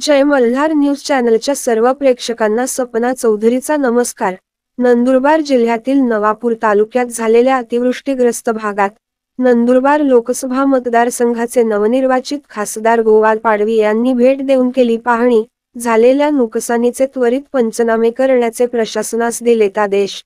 जय Malhar news चॅनलच्या सर्व प्रेक्षकांना सपना चौधरीचा नमस्कार। नंदुरबार जिल्ह्यातील नवापूर तालुक्यात झालेल्या अतिवृष्टीग्रस्त भागात नंदुरबार लोकसभा मतदारसंघाचे नवनिर्वाचित खासदार गोपाल पाडवी यांनी भेट देऊन केली पाहणी। झालेल्या नुकसानीचे त्वरित पंचनामे करण्याचे प्रशासनास दिलेत आदेश।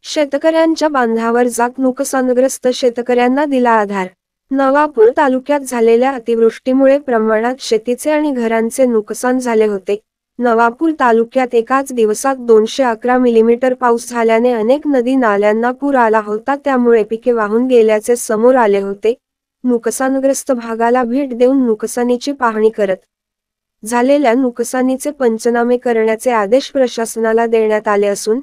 शेतकऱ्यांच्या बांधावर जात नुकसानग्रस्त शेतकऱ्यांना दिला आधार। नवापूर तालुक्यात झालेल्या अतिवृष्टीमुळे प्रमाणात शेतीचे आणि घरांचे नुकसान झाले होते। नवापूर तालुक्यात एकाच दिवसात 211 मिलीमीटर पाऊस झाल्याने अनेक नदी नाल्यांना पूर आला होता, त्यामुळे पिके वाहून गेल्याचे समोर आले होते। नुकसानग्रस्त भागाला भेट देऊन नुकसानीची पाहणी करत झालेल्या नुकसानीचे पंचनामे करण्याचे आदेश प्रशासनाला देण्यात आले असून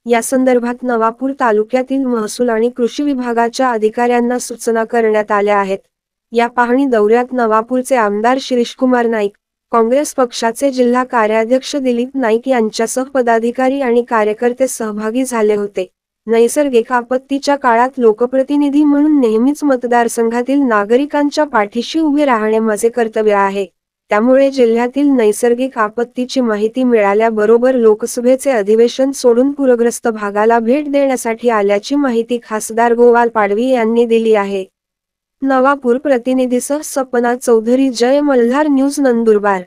या संदर्भात नवापूर तालुक्यातील महसूल आणि कृषी विभागाच्या अधिकाऱ्यांना सूचना करण्यात आल्या आहेत। या पाहणी दौऱ्यात नवापूरचे आमदार शिरीषकुमार नाईक, काँग्रेस पक्षाचे जिल्हा कार्याध्यक्ष दिलीप नाईक यांच्यासह पदाधिकारी आणि कार्यकर्ते सहभागी झाले होते। नैसर्गिक आपत्तीच्या काळात लोकप्रतिनिधी म्हणून नेहमीच मतदारसंघातील नागरिकांच्या पाठीशी उभे राहणे माझे कर्तव्य आहे। त्यामुळे जिल्ह्यातील नैसर्गिक आपत्तीची माहिती मिळाल्याबरोबर लोकसभेचे अधिवेशन सोडून पूरग्रस्त भागाला भेट देण्यासाठी आल्याची माहिती खासदार गोपाल पाडवी यांनी दिली आहे। नवापूर प्रतिनिधीसह सपना चौधरी, जय मल्हार न्यूज, नंदुरबार।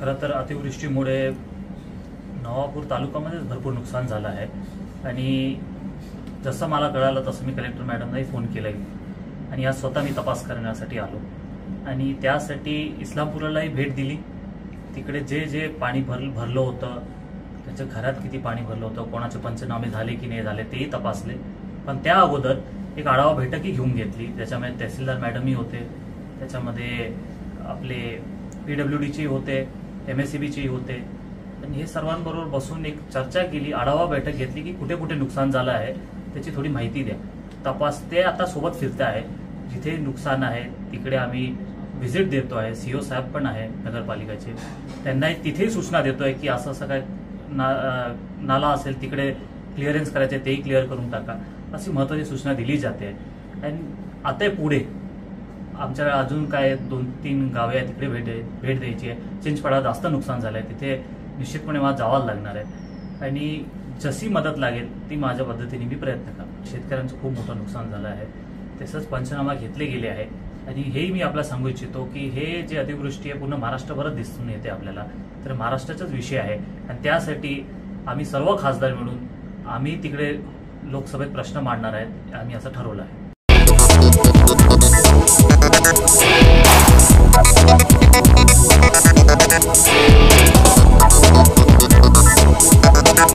खरं तर अतिवृष्टीमुळे नवापूर तालुक्यामध्येच भरपूर नुकसान झालं आहे आणि जसं मला कळालं तसं मी कलेक्टर मॅडमलाही फोन केलाय आणि आज स्वतः मी तपास करण्यासाठी आलो आणि त्यासाठी इस्लामपूरलाही भेट दिली। तिकडे जे जे पाणी भरलं होतं त्याच्या घरात किती पाणी भरलं होतं, कोणाचे पंचनामे झाले की नाही झाले तेही तपासले. पण त्या अगोदर एक आढावा बैठकही घेऊन घेतली. त्याच्यामध्ये तहसीलदार मॅडमही होते, त्याच्यामध्ये आपले PWDचे होते, MSCBचे होते. आणि हे सर्वांबरोबर बसून एक चर्चा केली, आढावा बैठक घेतली की कुठे कुठे नुकसान झालं आहे त्याची थोडी माहिती द्या. तपासते आता सोबत फिरते आहे, जिथे नुकसान आहे तिकडे आम्ही व्हिजिट देतो आहे. CO साहेब पण आहे नगरपालिकेचे, त्यांनाही तिथेही सूचना देतोय की असं असं काय नाला असेल तिकडे क्लिअरन्स करायचे तेही क्लिअर करून टाका, अशी महत्वाची सूचना दिली जाते. आणि आता पुढे आमच्या अजून काय 2-3 गावे आहेत तिकडे भेट द्यायची आहे. चिंचपाडा जास्त नुकसान झालं आहे, तिथे निश्चितपणे मला जावं लागणार आहे. आणि जशी मदत लागेल ती माझ्या पद्धतीने मी प्रयत्न करतो. शेतकऱ्यांचं खूप मोठं नुकसान झालं आहे, तसंच पंचनामा घेतले गेले आहे. आणि हेही मी आपल्याला सांगू इच्छितो की हे जे अतिवृष्टी आहे पूर्ण महाराष्ट्रभरात दिसून येते आपल्याला, तर महाराष्ट्राचाच विषय आहे. आणि त्यासाठी आम्ही सर्व खासदार मिळून आम्ही तिकडे लोकसभेत प्रश्न मांडणार आहेत, आम्ही असं ठरवलं आहे.